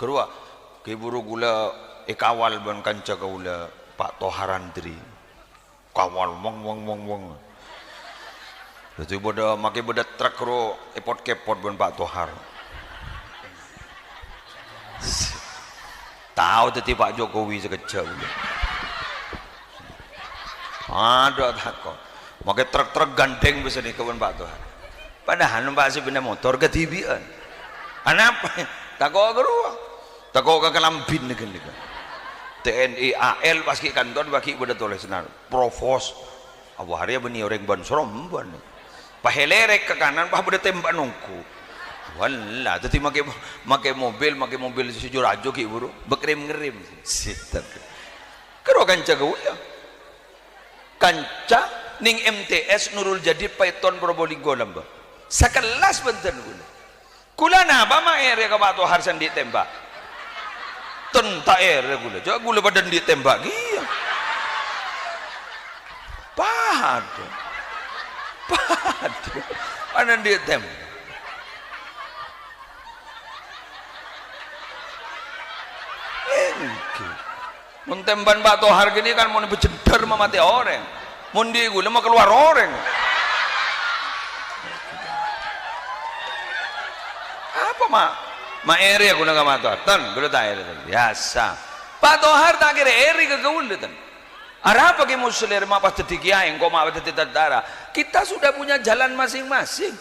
Kedua, kiburu gula kawal ban kanca gula Pak Toharandri. Kawal wong. Itu boda make boda truk ro epot-kepot ban Pak Tohar. Tahu tadi Pak Jokowi sekejap. Ada takut. Make truk-truk gandeng bisa nih kawan Pak Tohar. Padahal Pak sepeda motor ketibian. Kenapa? Takut keruah. Takut ke kelambin negeri. TNI AL pas ke kantor bagi boda tulis senar. Provos. Abu hari beni orang ban seromban. Pahelerek ke kanan, bah boda tembak nongku. Wallah, tadi make mobil sejur ajo ki buru, bekrem-ngerem. Sitat. Kero kanca gaul ya. Kanca ning MTS Nurul Jadid Python Probolinggo lamba. Sakelas benten gula. Kula napa mah ere ka Pak Tohar sandi tembak. Tenta ere gula. Jaga gula badan ditembak iya. Padu. Mana dia tembak. Mun temban Pak Tohar gini kan mau beceder mati orang. Mun di gula mau keluar orang. Apa mak eri aku nak Pak Tohar tan gula tak eri biasa. Pak Tohar tak kira eri ke gaul tan. Ada apa ke muslim mak pas detik yang kau mak detik tentara. Kita sudah punya jalan masing-masing.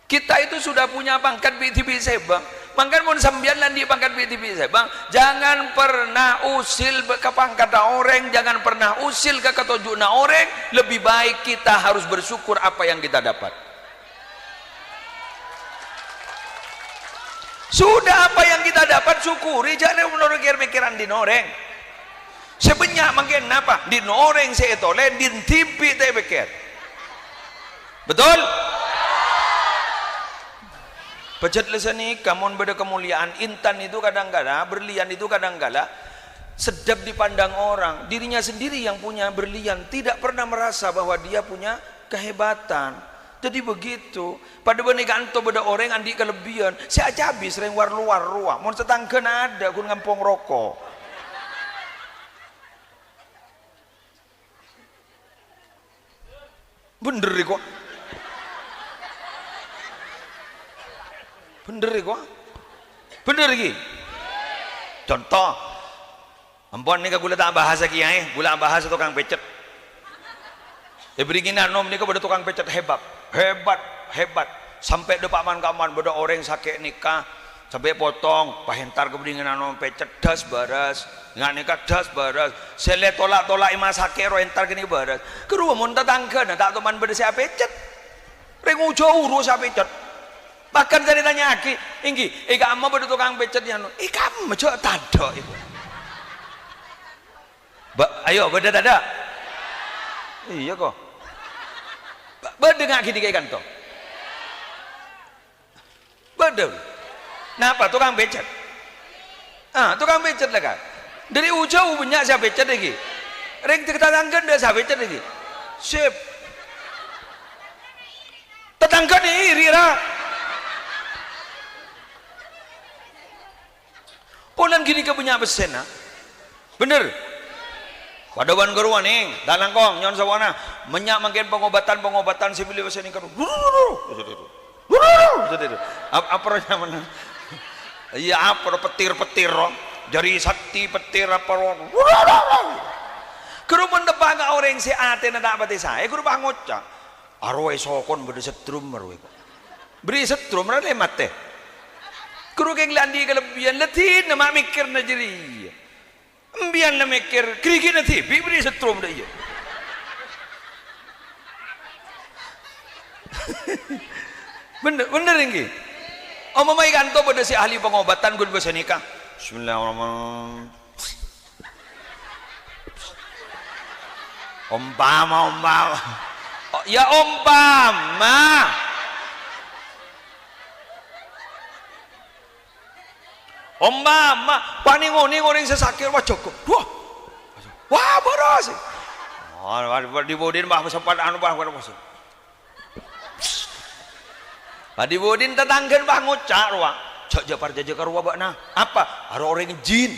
Kita itu sudah punya pangkat BTB Sebang. Mangkan mun sambian lan di pangkat BTB Sebang, jangan pernah usil ke pangkat orang, jangan pernah usil ke ketojuna orang. Lebih baik kita harus bersyukur apa yang kita dapat. Sudah apa yang kita dapat syukuri, jangan menurut pikiran di noreng. Sebanyak makin apa di noreng seetole di timpi teh beker. Betul? Pecet lesani kamun beda kemuliaan intan itu kadang-kala berlian itu kadang-kala sedap dipandang orang, dirinya sendiri yang punya berlian tidak pernah merasa bahwa dia punya kehebatan. Jadi begitu pada benegaan to beda orang andi kelebihan si aja habis sering war luar ruah mun setangkeun ada kun ngampong rokok. Bener kok. Bener kok. Bener lagi. Contoh. Ampun nih gula tak bahasa kiai, gula bahasa tukang pecet. Beri nom nih beda tukang pecet hebat. Sampai depan kaman beda orang sakit nikah, sampai potong, pahentar keberingan nom pecet das baras, nggak nikah das baras. Sele tolak ima sakit ro entar kini baras. Keruh mun tetangga, tak teman beda siapa pecet. Rengu jauh urus siapa pecet. Bahkan saya ditanya aki, inggi, kamu beda tukang pecet yang, kamu coba tado ibu. Ayo beda tada. Iya kok. Beda ngaki di kantor. Beda. Napa tukang becet? Tukang becet lah kan. Dari ujau banyak siapa becet lagi. Ring tetangga dia siapa becet lagi. Sip. Tetangga ni iri lah. Pulang gini ke punya besen, bener. Padawan geruan nih, dalang kong, nyon sawana, menyak makin pengobatan sibili besen ini keru. Apa namanya? Iya apa petir roh, jari sakti petir apa roh. Kerumun depan orang si ate na dapat saya, kerubah ngocak. Arwai sokon berde setrum arwai. Beri setrum rada mate. Kerugeng landi kelebihan letin nama mikir na jeri. Embian na mikir kriki na ti beri setrum dah iya. Bener ini. Mamai kanto pada si ahli pengobatan gun bahasa nikah. Bismillahirrahmanirrahim. Umpama. Oh, ya umpama. Paningoning orang sesakit wah cukup. Wah boros. Di bodin bah sempat anu bah boros. Di bodin tetanggen bah ngocak ruang. jak japar jajar karo wabakna apa? Ada orang jin